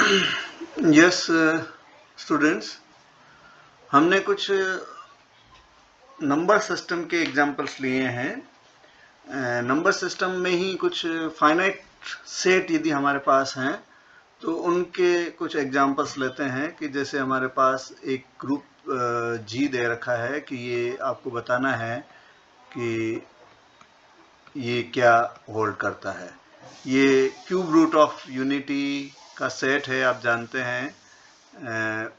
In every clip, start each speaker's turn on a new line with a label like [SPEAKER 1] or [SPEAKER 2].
[SPEAKER 1] Yes students, हमने कुछ number system के एग्जांपल्स लिए हैं। नंबर सिस्टम में ही कुछ फाइनाइट सेट यदि हमारे पास हैं तो उनके कुछ एग्जांपल्स लेते हैं कि जैसे हमारे पास एक ग्रुप जी दे रखा है कि ये आपको बताना है कि ये क्या होल्ड करता है। ये क्यूब रूट ऑफ यूनिटी का सेट है, आप जानते हैं।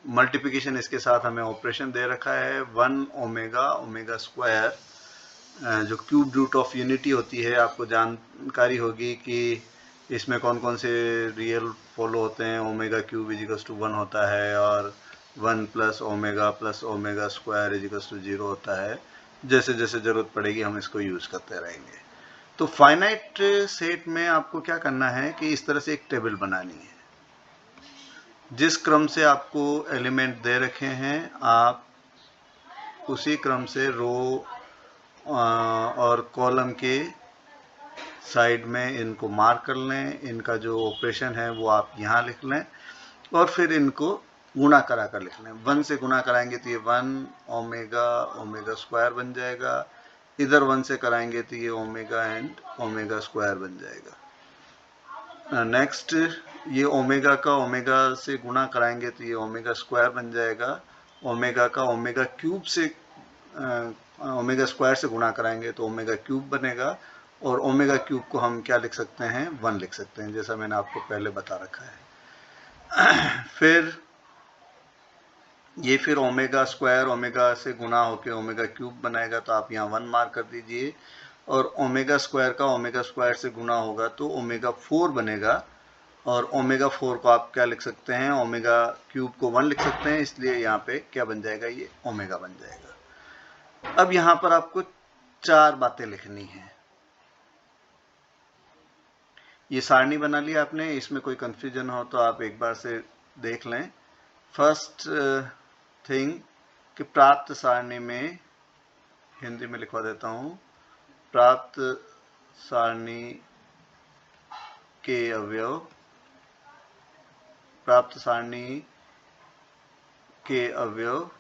[SPEAKER 1] मल्टीप्लिकेशन इसके साथ हमें ऑपरेशन दे रखा है 1 ओमेगा स्क्वायर, जो क्यूब रूट ऑफ यूनिटी होती है। आपको जानकारी होगी कि इसमें कौन कौन से रियल फॉलो होते हैं। ओमेगा क्यूब इजिकल्स टू 1 होता है और 1 plus omega square equals to 0 होता है। जैसे जैसे ज़रूरत पड़ेगी हम इसको यूज़ करते रहेंगे। तो फाइनाइट सेट में आपको क्या करना है कि इस तरह से एक टेबल बनानी है। जिस क्रम से आपको एलिमेंट दे रखे हैं आप उसी क्रम से रो और कॉलम के साइड में इनको मार्क कर लें। इनका जो ऑपरेशन है वो आप यहाँ लिख लें और फिर इनको गुणा करा कर लिख लें। 1 से गुणा कराएंगे तो ये 1 ओमेगा स्क्वायर बन जाएगा। इधर 1 से कराएंगे तो ये ओमेगा एंड ओमेगा स्क्वायर बन जाएगा। नेक्स्ट ये ओमेगा का ओमेगा से गुणा कराएंगे तो ये ओमेगा स्क्वायर बन जाएगा। ओमेगा का ओमेगा क्यूब से ओमेगा स्क्वायर से गुणा कराएंगे तो ओमेगा क्यूब बनेगा। और ओमेगा क्यूब को हम क्या लिख सकते हैं, 1 लिख सकते हैं, जैसा मैंने आपको पहले बता रखा है। फिर ओमेगा स्क्वायर ओमेगा से गुणा होकर ओमेगा क्यूब बनाएगा तो आप यहाँ 1 मार्क कर दीजिए। और ओमेगा स्क्वायर से गुणा होगा तो ओमेगा 4 बनेगा। और ओमेगा 4 को आप क्या लिख सकते हैं, ओमेगा क्यूब को 1 लिख सकते हैं, इसलिए यहाँ पे क्या बन जाएगा, ये ओमेगा बन जाएगा। अब यहाँ पर आपको 4 बातें लिखनी है। ये सारणी बना लिया आपने, इसमें कोई कंफ्यूजन हो तो आप एक बार से देख लें। फर्स्ट थिंग कि प्राप्त सारणी में, हिंदी में लिखवा देता हूँ, प्राप्त सारणी के अवयव, प्राप्त सारणी के अवयव।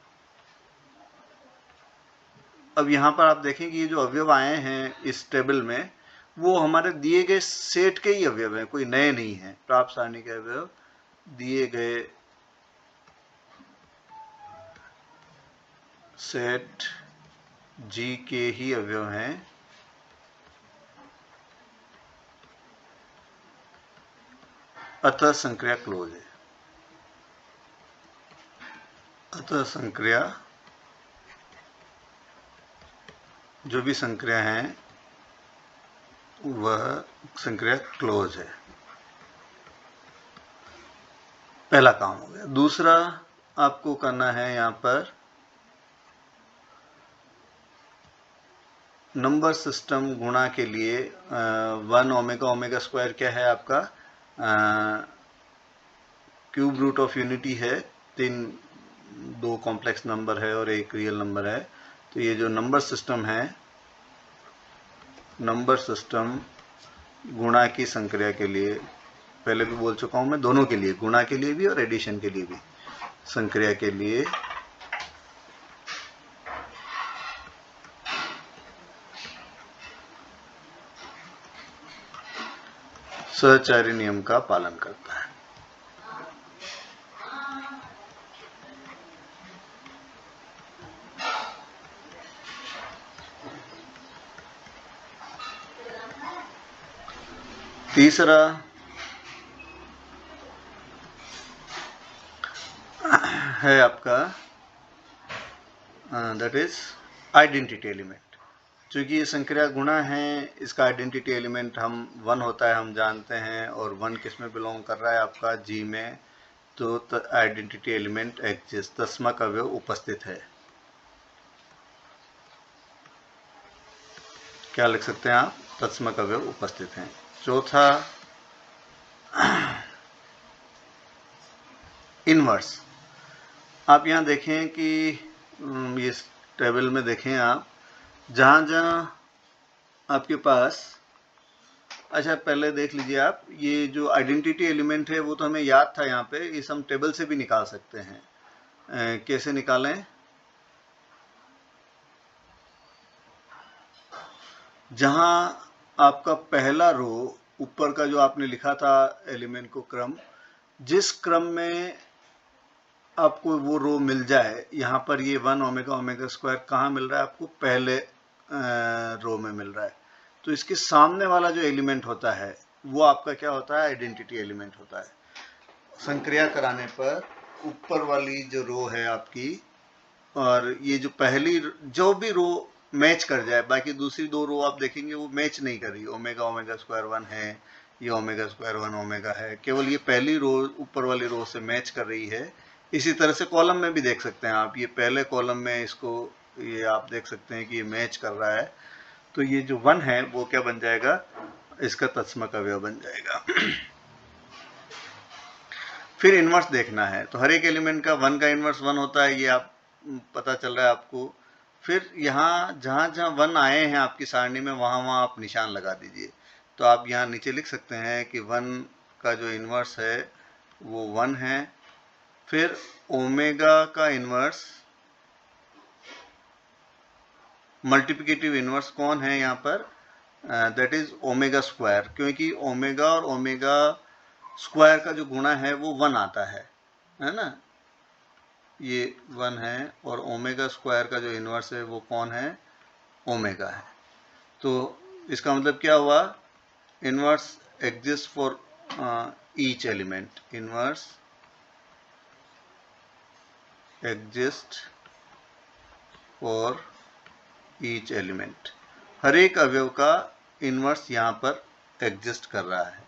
[SPEAKER 1] अब यहाँ पर आप देखें कि ये जो अवयव आए हैं इस टेबल में वो हमारे दिए गए सेट के ही अवयव हैं, कोई नए नहीं हैं। प्राप्त सारणी के अवयव दिए गए सेट जी के ही अवयव हैं। अतः संक्रिया क्लोज है। अतः संक्रिया, जो भी संक्रिया है वह संक्रिया क्लोज है। पहला काम हो गया। दूसरा आपको करना है यहाँ पर नंबर सिस्टम गुणा के लिए 1 ओमेगा स्क्वायर क्या है आपका, क्यूब रूट ऑफ यूनिटी है। 2 कॉम्प्लेक्स नंबर है और 1 रियल नंबर है। तो ये जो नंबर सिस्टम है, नंबर सिस्टम गुणा की संक्रिया के लिए, पहले भी बोल चुका हूं मैं, दोनों के लिए, गुणा के लिए भी और एडिशन के लिए भी, संक्रिया के लिए सहचारी नियम का पालन करता है। तीसरा है आपका दैट इज आइडेंटिटी एलिमेंट। चूंकि ये संक्रिया गुणा है, इसका आइडेंटिटी एलिमेंट 1 होता है, हम जानते हैं। और 1 किस में बिलोंग कर रहा है आपका, जी में। तो आइडेंटिटी एलिमेंट एग्जिस्ट, तस्मक अवयव उपस्थित है। क्या लिख सकते हैं आप, तस्मक अवयव उपस्थित हैं। चौथा इनवर्स। आप यहाँ देखें कि इस टेबल में देखें आप, जहाँ जहाँ आपके पास अच्छा पहले देख लीजिए आप, ये जो आइडेंटिटी एलिमेंट है वो तो हमें याद था, यहाँ पे इस हम टेबल से भी निकाल सकते हैं। कैसे निकालें? जहां आपका पहला रो, ऊपर का जो आपने लिखा था एलिमेंट को क्रम, जिस क्रम में आपको वो रो मिल जाए, यहाँ पर ये 1 ओमेगा ओमेगा स्क्वायर कहाँ मिल रहा है आपको? पहले रो में मिल रहा है। तो इसके सामने वाला जो एलिमेंट होता है वो आपका क्या होता है? आइडेंटिटी एलिमेंट होता है। संक्रिया कराने पर ऊपर वाली जो रो है आपकी, और ये जो पहली जो भी रो मैच कर जाए, बाकी दूसरी दो रो आप देखेंगे वो मैच नहीं कर रही। ओमेगा ओमेगा स्क्वायर 1 है, ये ओमेगा स्क्वायर 1 ओमेगा है, केवल ये पहली रो ऊपर वाली रो से मैच कर रही है। इसी तरह से कॉलम में भी देख सकते हैं आप, ये पहले कॉलम में इसको, ये आप देख सकते हैं कि ये मैच कर रहा है। तो ये जो 1 है वो क्या बन जाएगा? इसका तत्समक अवयव बन जाएगा। फिर इन्वर्स देखना है, तो हर एक एलिमेंट का 1 का इन्वर्स 1 होता है, ये आप पता चल रहा है आपको। फिर यहाँ जहाँ जहाँ 1 आए हैं आपकी सारणी में, वहाँ वहाँ आप निशान लगा दीजिए। तो आप यहाँ नीचे लिख सकते हैं कि 1 का जो इन्वर्स है वो 1 है। फिर ओमेगा का इन्वर्स, मल्टीप्लिकेटिव इन्वर्स कौन है यहाँ पर? दैट इज ओमेगा स्क्वायर, क्योंकि ओमेगा और ओमेगा स्क्वायर का जो गुणा है वो 1 आता है ना? ये 1 है, और ओमेगा स्क्वायर का जो इन्वर्स है वो कौन है? ओमेगा है। तो इसका मतलब क्या हुआ? Inverse exist for each element, inverse exist for each element, हर एक अवयव का इन्वर्स यहाँ पर एग्जिस्ट कर रहा है।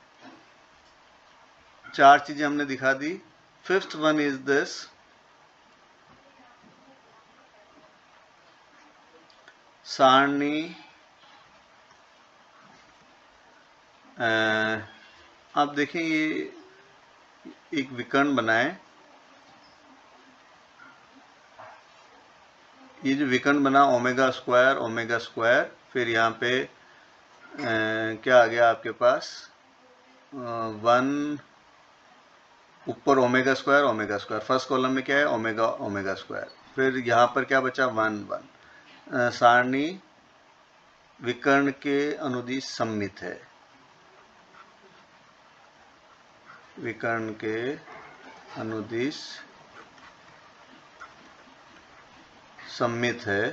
[SPEAKER 1] 4 चीजें हमने दिखा दी। फिफ्थ वन इज दिस, सारणी आप देखें, ये एक विकर्ण बनाए, ये जो विकर्ण बना ओमेगा स्क्वायर, फिर यहाँ पे क्या आ गया आपके पास? 1 ऊपर ओमेगा स्क्वायर, फर्स्ट कॉलम में क्या है? Omega omega square. फिर यहाँ पर क्या बचा? 1 1। सारणी विकर्ण के अनुदिश सममित है, विकर्ण के अनुदिश सममित है।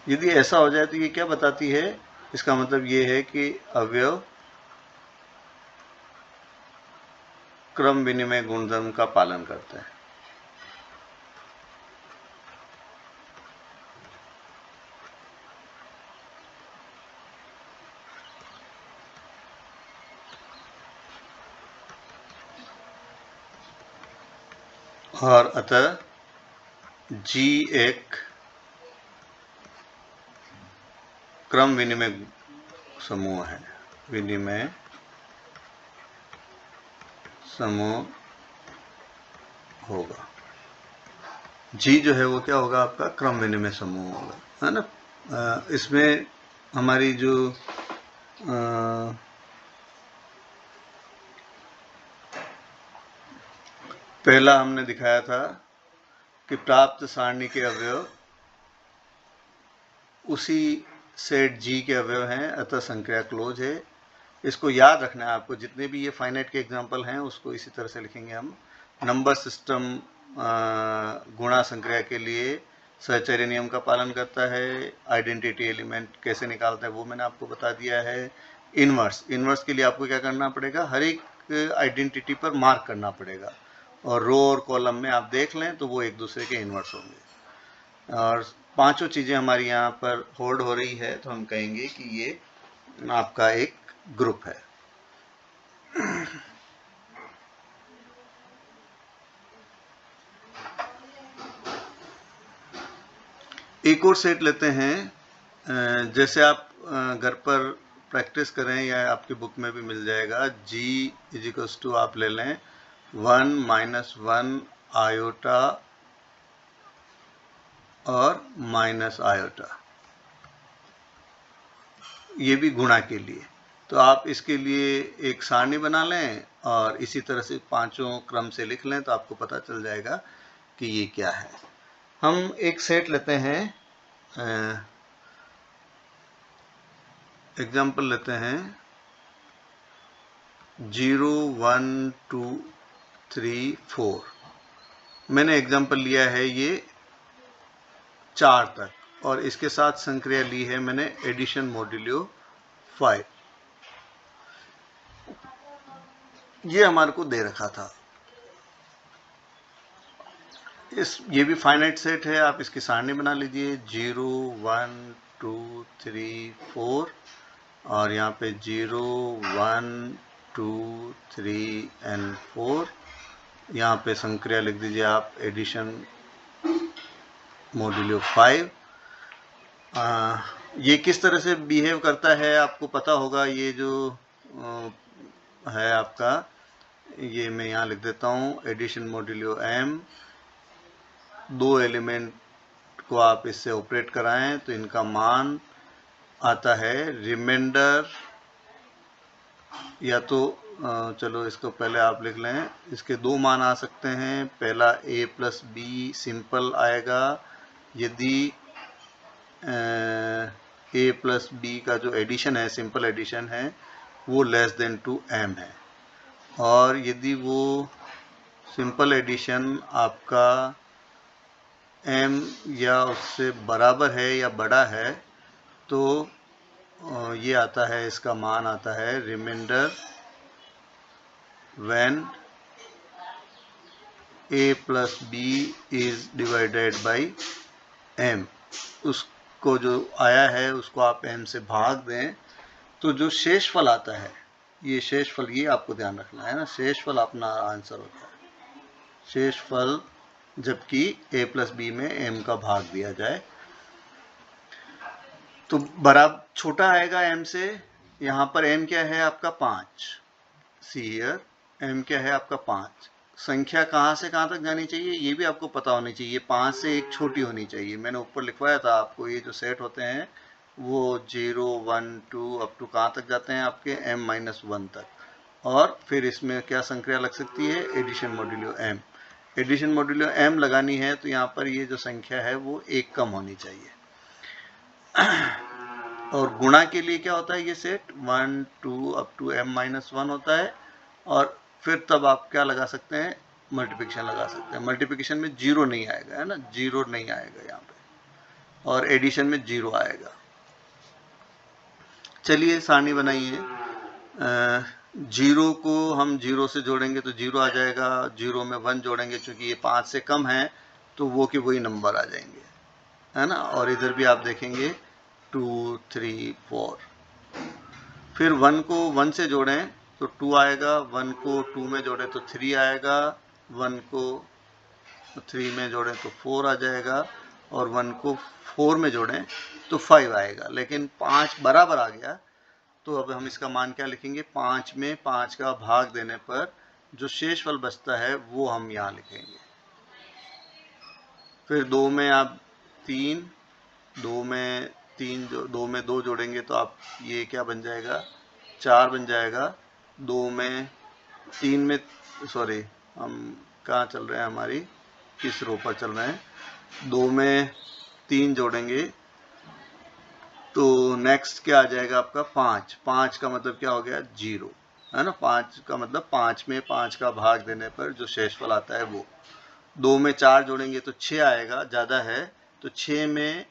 [SPEAKER 1] यदि ऐसा हो जाए तो ये क्या बताती है? इसका मतलब ये है कि अवयव क्रम विनिमय गुणधर्म का पालन करते हैं। और अतः G एक क्रम विनिमय समूह है, विनिमय समूह होगा। G जो है वो क्या होगा? आपका क्रम विनिमय समूह होगा, है ना? इसमें हमारी जो पहला हमने दिखाया था कि प्राप्त सारणी के अवयव उसी सेट G के अवयव हैं, अतः संक्रिया क्लोज है। इसको याद रखना है आपको, जितने भी ये फाइनाइट के एग्जांपल हैं उसको इसी तरह से लिखेंगे हम। नंबर सिस्टम गुणा संक्रिया के लिए सहचर्य नियम का पालन करता है। आइडेंटिटी एलिमेंट कैसे निकालता है वो मैंने आपको बता दिया है। इन्वर्स के लिए आपको क्या करना पड़ेगा? हर एक आइडेंटिटी पर मार्क करना पड़ेगा, और रो और कॉलम में आप देख लें तो वो एक दूसरे के इन्वर्स होंगे। और पांचों चीज़ें हमारी यहाँ पर होल्ड हो रही है, तो हम कहेंगे कि ये आपका एक ग्रुप है। एक और सेट लेते हैं, जैसे आप घर पर प्रैक्टिस करें या आपकी बुक में भी मिल जाएगा। G इजिकल्स टू आप ले लें 1 - 1 आयोटा और माइनस आयोटा। ये भी गुणा के लिए। तो आप इसके लिए एक सारणी बना लें और इसी तरह से पांचों क्रम से लिख लें तो आपको पता चल जाएगा कि ये क्या है। हम एक सेट लेते हैं, एग्जाम्पल लेते हैं 0 1 2 3 4। मैंने एग्जाम्पल लिया है ये 4 तक और इसके साथ संक्रिया ली है मैंने एडिशन मॉड्यूलो 5। ये हमारे को दे रखा था। ये भी फाइनाइट सेट है, आप इसकी सारणी बना लीजिए 0 1 2 3 4 और यहाँ पे 0 1 2 3 and 4। यहाँ पे संक्रिया लिख दीजिए आप एडिशन मॉड्यूलो 5। ये किस तरह से बिहेव करता है आपको पता होगा। ये जो है आपका, ये मैं यहाँ लिख देता हूँ एडिशन मॉड्यूलो m। 2 एलिमेंट को आप इससे ऑपरेट कराएं तो इनका मान आता है रिमाइंडर, या तो चलो इसको पहले आप लिख लें। इसके 2 मान आ सकते हैं। पहला a प्लस बी सिंपल आएगा यदि a प्लस बी का जो एडिशन है, सिंपल एडिशन है, वो लेस देन टू m है। और यदि वो सिंपल एडिशन आपका m या उससे बराबर है या बड़ा है तो ये आता है, इसका मान आता है remainder when a plus b is divided by m। उसको जो आया है उसको आप m से भाग दें तो जो शेषफल आता है, ये शेषफल, ये आपको ध्यान रखना है ना, शेषफल अपना आंसर होता है। शेषफल जबकि a प्लस बी में m का भाग दिया जाए तो बराबर छोटा आएगा m से। यहाँ पर m क्या है आपका 5। सी हियर m क्या है आपका 5। संख्या कहाँ से कहाँ तक जानी चाहिए ये भी आपको पता होनी चाहिए। 5 से एक छोटी होनी चाहिए। मैंने ऊपर लिखवाया था आपको, ये जो सेट होते हैं वो 0 1 2 अप टू कहाँ तक जाते हैं आपके m-1 तक। और फिर इसमें क्या संक्रिया लग सकती है, addition modulo m। Addition modulo m लगानी है तो यहाँ पर ये जो संख्या है वो एक कम होनी चाहिए। और गुणा के लिए क्या होता है, ये सेट 1 2 अप टू m-1 होता है। और फिर तब आप क्या लगा सकते हैं, मल्टीप्लिकेशन लगा सकते हैं। मल्टीप्लिकेशन में 0 नहीं आएगा, है ना, 0 नहीं आएगा यहाँ पे, और एडिशन में 0 आएगा। चलिए सारणी बनाइए। 0 को हम 0 से जोड़ेंगे तो 0 आ जाएगा। 0 में 1 जोड़ेंगे, चूंकि ये 5 से कम है तो वो के वही नंबर आ जाएंगे, है ना। और इधर भी आप देखेंगे 2 3 4। फिर 1 को 1 से जोड़ें तो 2 आएगा। 1 को 2 में जोड़ें तो 3 आएगा। 1 को 3 में जोड़ें तो 4 आ जाएगा। और 1 को 4 में जोड़ें तो 5 आएगा। लेकिन 5 बराबर आ गया तो अब हम इसका मान क्या लिखेंगे, 5 में 5 का भाग देने पर जो शेषफल बचता है वो हम यहाँ लिखेंगे। फिर 2 में आप 3, 2 में 3 2 में 2 जोड़ेंगे तो आप ये क्या बन जाएगा, 4 बन जाएगा। 2 में 3 में, सॉरी हम कहाँ चल रहे हैं, हमारी किस रो पर चल रहे हैं। 2 में 3 जोड़ेंगे तो नेक्स्ट क्या आ जाएगा आपका 5। 5 का मतलब क्या हो गया, 0, है ना। 5 का मतलब 5 में 5 का भाग देने पर जो शेषफल आता है वो। 2 में 4 जोड़ेंगे तो 6 आएगा, ज़्यादा है तो 6 में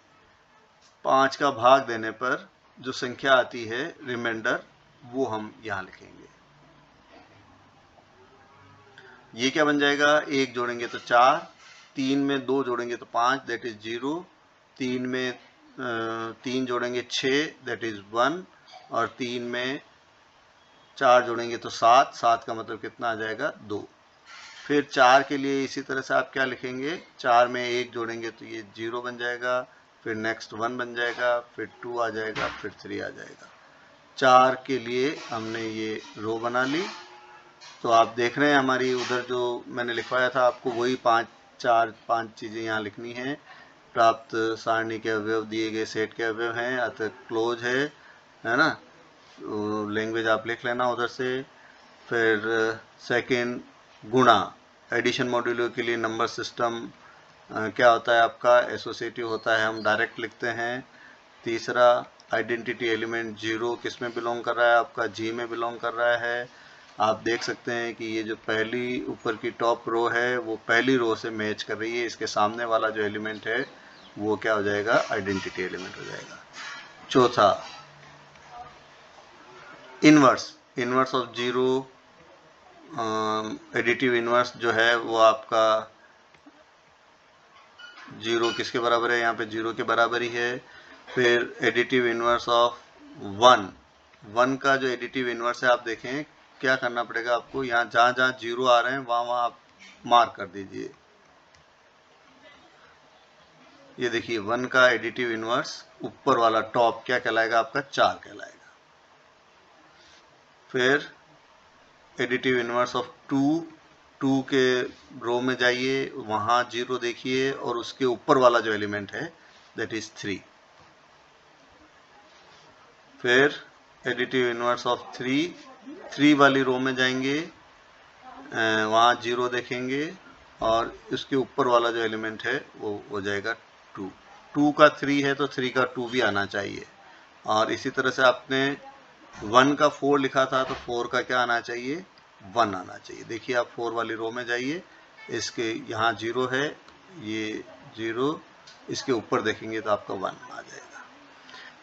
[SPEAKER 1] 5 का भाग देने पर जो संख्या आती है रिमाइंडर, वो हम यहाँ लिखेंगे। ये क्या बन जाएगा, 1 जोड़ेंगे तो 4, 3 में 2 जोड़ेंगे तो 5, दैट इज 0। 3 में 3 जोड़ेंगे 6, दैट इज 1। और 3 में 4 जोड़ेंगे तो 7, 7 का मतलब कितना आ जाएगा, 2। फिर 4 के लिए इसी तरह से आप क्या लिखेंगे, 4 में 1 जोड़ेंगे तो ये 0 बन जाएगा। फिर नेक्स्ट 1 बन जाएगा, फिर 2 आ जाएगा, फिर 3 आ जाएगा। 4 के लिए हमने ये रो बना ली। तो आप देख रहे हैं हमारी उधर जो मैंने लिखवाया था आपको, वही 5 चीज़ें यहाँ लिखनी है। प्राप्त सारणी के अवयव दिए गए सेट के अवयव हैं, अतः क्लोज है। है ना। तो लैंग्वेज आप लिख लेना उधर से। फिर सेकंड गुणा, एडिशन मॉड्यूलो के लिए नंबर सिस्टम क्या होता है आपका, एसोसिएटिव होता है, हम डायरेक्ट लिखते हैं। तीसरा आइडेंटिटी एलिमेंट 0 किस में बिलोंग कर रहा है आपका, जी में बिलोंग कर रहा है। आप देख सकते हैं कि ये जो पहली ऊपर की टॉप रो है वो पहली रो से मैच कर रही है, इसके सामने वाला जो एलिमेंट है वो क्या हो जाएगा, आइडेंटिटी एलिमेंट हो जाएगा। चौथा इनवर्स ऑफ 0, एडिटिव इनवर्स जो है वो आपका 0 किसके बराबर है, यहाँ पे 0 के बराबर ही है। फिर एडिटिव इनवर्स ऑफ 1 का जो एडिटिव इनवर्स है आप देखें क्या करना पड़ेगा आपको, यहाँ जहाँ जहाँ 0 आ रहे हैं वहाँ आप मार्क कर दीजिए। ये देखिए 1 का एडिटिव इनवर्स ऊपर वाला टॉप क्या कहलाएगा आपका, 4 कहलाएगा। फिर एडिटिव इनवर्स ऑफ 2 के रो में जाइए, वहाँ 0 देखिए और उसके ऊपर वाला जो एलिमेंट है दैट इज 3। फिर एडिटिव इनवर्स ऑफ 3 वाली रो में जाएंगे, वहाँ 0 देखेंगे और उसके ऊपर वाला जो एलिमेंट है वो हो जाएगा 2 का 3 है तो 3 का 2 भी आना चाहिए। और इसी तरह से आपने 1 का 4 लिखा था तो 4 का क्या आना चाहिए, 1 आना चाहिए। देखिए आप 4 वाली रो में जाइए, इसके यहाँ 0 है, ये 0, इसके ऊपर देखेंगे तो आपका 1 आ जाएगा।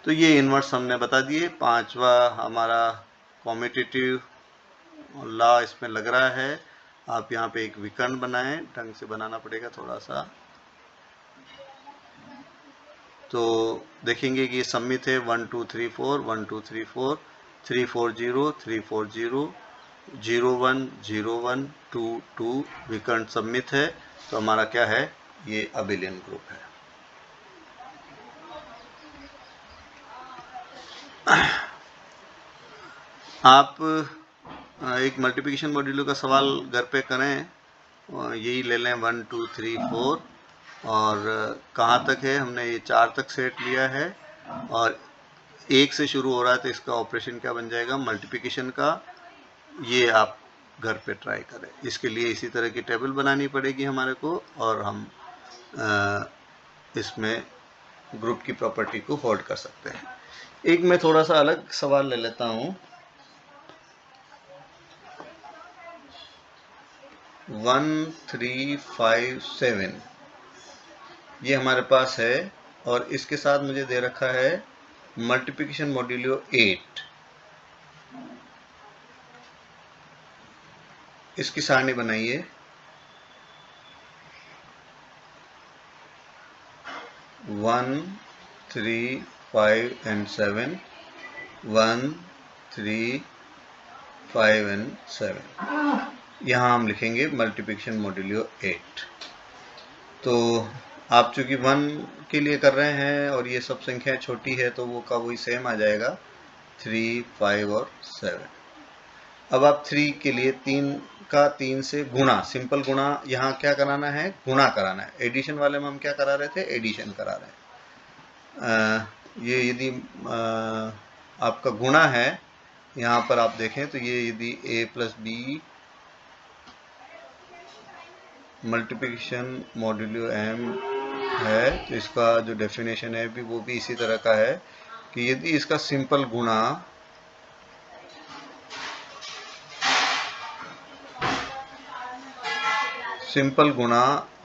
[SPEAKER 1] तो ये इन्वर्स हमने बता दिए। पांचवा हमारा कॉम्यूटेटिव लॉ इसमें लग रहा है। आप यहाँ पे एक विकर्ण बनाएं, ढंग से बनाना पड़ेगा थोड़ा सा। तो देखेंगे कि ये सम्मित है 1 2 3 4 1 2 3 4 3 4 0 3 4 0 0 1 0 1 2 2 विकर्ण सम्मित है। तो हमारा क्या है, ये अबिलियन ग्रुप है। आप एक मल्टीप्लिकेशन मॉड्यूलो का सवाल घर पे करें, यही ले लें 1 2 3 4 और कहाँ तक है, हमने ये 4 तक सेट लिया है और 1 से शुरू हो रहा है तो इसका ऑपरेशन क्या बन जाएगा, मल्टीप्लिकेशन का। ये आप घर पे ट्राई करें। इसके लिए इसी तरह की टेबल बनानी पड़ेगी हमारे को और हम इसमें ग्रुप की प्रॉपर्टी को होल्ड कर सकते हैं। एक मैं थोड़ा सा अलग सवाल ले लेता हूँ। 1 3 5 7 ये हमारे पास है और इसके साथ मुझे दे रखा है मल्टीप्लिकेशन मॉड्यूलो 8। इसकी सारणी बनाइए। 1 3 5 and 7 1 3 5 and 7। यहाँ हम लिखेंगे मल्टीप्लिकेशन मॉड्यूलो 8। तो आप चूंकि 1 के लिए कर रहे हैं और ये सब संख्याएं छोटी है तो वो का वही सेम आ जाएगा 3 5 और 7। अब आप 3 के लिए 3 का 3 से गुणा, सिंपल गुणा यहाँ क्या कराना है, गुणा कराना है। एडिशन वाले में हम क्या करा रहे थे, एडिशन करा रहे हैं। ये यदि आपका गुणा है, यहाँ पर आप देखें तो ये यदि a plus b multiplication modulo m है तो इसका जो डेफिनेशन है भी वो भी इसी तरह का है कि यदि इसका सिंपल गुणा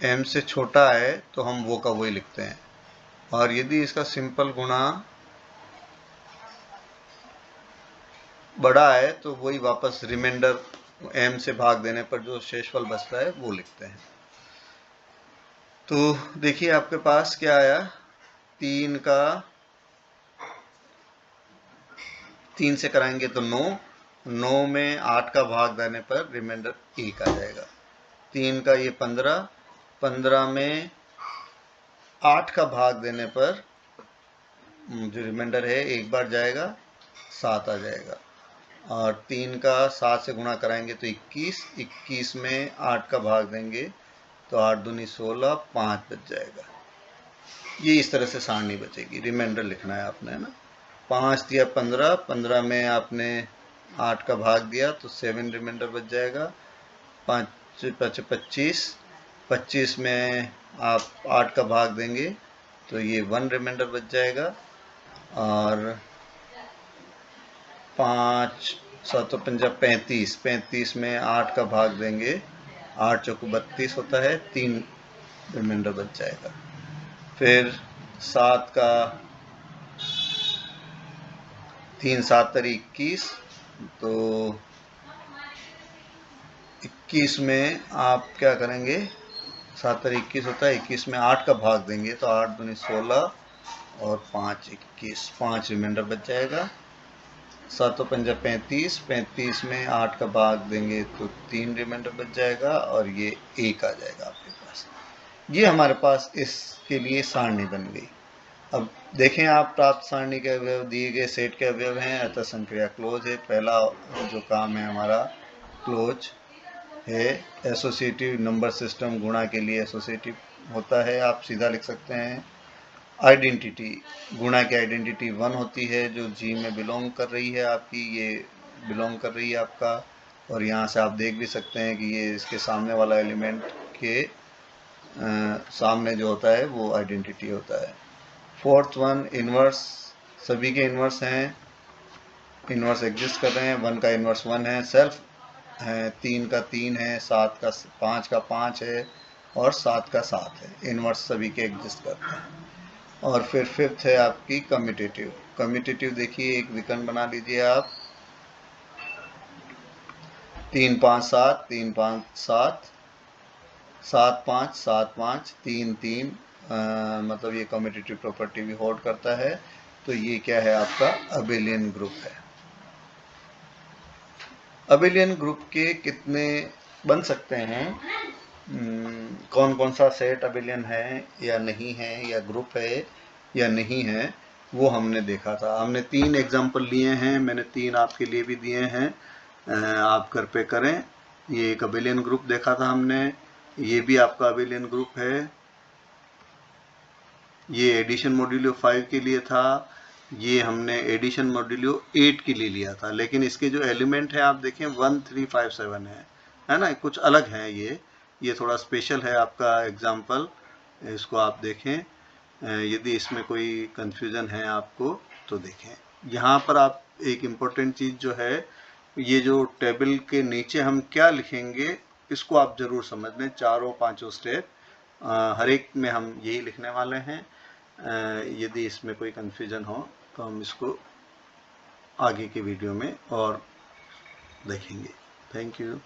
[SPEAKER 1] m से छोटा है तो हम वो का वही लिखते हैं, और यदि इसका सिंपल गुणा बड़ा है तो वही वापस रिमाइंडर m से भाग देने पर जो शेषफल बचता है वो लिखते हैं। तो देखिए आपके पास क्या आया, 3 से कराएंगे तो 9 में 8 का भाग देने पर रिमाइंडर 1 आ जाएगा। 3 का ये 15 में 8 का भाग देने पर जो रिमाइंडर है एक बार जाएगा, 7 आ जाएगा। और 3 का 7 से गुणा कराएंगे तो 21 में 8 का भाग देंगे तो 8 दूनी 16, 5 बच जाएगा। ये इस तरह से सारणी बचेगी। रिमाइंडर लिखना है आपने, है ना। 5 दिया 15, 15 में आपने 8 का भाग दिया तो 7 रिमाइंडर बच जाएगा। 5 5 25, 25 में आप 8 का भाग देंगे तो ये 1 रिमाइंडर बच जाएगा। और 5 7 5 35, 35 में 8 का भाग देंगे, 8 चौको 32 होता है, 3 रिमाइंडर बच जाएगा। फिर 7 का 3 7 21, तो 21 में आप क्या करेंगे, 7 21 होता है, 21 में 8 का भाग देंगे तो 8 दूनी 16 और 5 21, 5 रिमाइंडर बच जाएगा। 7 5 35, 35 में 8 का भाग देंगे तो 3 रिमाइंडर बच जाएगा और ये 1 आ जाएगा आपके पास। ये हमारे पास इसके लिए सारणी बन गई। अब देखें आप, प्राप्त सारणी के अवयव दिए गए सेट के अवयव हैं, अतः संक्रिया क्लोज है। पहला जो काम है हमारा क्लोज है। एसोसिएटिव नंबर सिस्टम गुणा के लिए एसोसिएटिव होता है, आप सीधा लिख सकते हैं। आइडेंटिटी, गुणा की आइडेंटिटी 1 होती है, जो जी में बिलोंग कर रही है आपकी, ये बिलोंग कर रही है आपका। और यहाँ से आप देख भी सकते हैं कि ये इसके सामने वाला एलिमेंट के सामने जो होता है वो आइडेंटिटी होता है। फोर्थ वन इन्वर्स, सभी के इन्वर्स हैं, इन्वर्स एग्जिस्ट कर रहे हैं। 1 का इन्वर्स 1 है, सेल्फ है, 3 का 3 है, 7 का 5 का 5 है और 7 का 7 है। इन्वर्स सभी के एग्जिस्ट करते हैं। और फिर फिफ्थ है आपकी कम्यूटेटिव। कम्यूटेटिव देखिए, एक विकर्ण बना लीजिए आप, 3 5 7 3 5 7 7 5 7 5 3 3, मतलब ये कम्यूटेटिव प्रॉपर्टी भी होल्ड करता है। तो ये क्या है आपका अबेलियन ग्रुप है। अबेलियन ग्रुप के कितने बन सकते हैं, कौन कौन सा सेट अबेलियन है या नहीं है, या ग्रुप है या नहीं है, वो हमने देखा था। हमने 3 एग्जाम्पल लिए हैं, मैंने 3 आपके लिए भी दिए हैं, आप घर पे करें। ये एक अबेलियन ग्रुप देखा था हमने, ये भी आपका अबेलियन ग्रुप है। ये एडिशन मॉड्यूलो 5 के लिए था, ये हमने एडिशन मॉड्यूलो 8 के लिए लिया था। लेकिन इसके जो एलिमेंट है आप देखें 1 3 5 7 है ना, कुछ अलग है। ये थोड़ा स्पेशल है आपका एग्जाम्पल, इसको आप देखें। यदि इसमें कोई कंफ्यूजन है आपको तो देखें। यहाँ पर आप एक इम्पोर्टेंट चीज़ जो है, ये जो टेबल के नीचे हम क्या लिखेंगे इसको आप ज़रूर समझ लें। 4-5 स्टेप हर एक में हम यही लिखने वाले हैं। यदि इसमें कोई कंफ्यूजन हो तो हम इसको आगे की वीडियो में और देखेंगे। Thank you.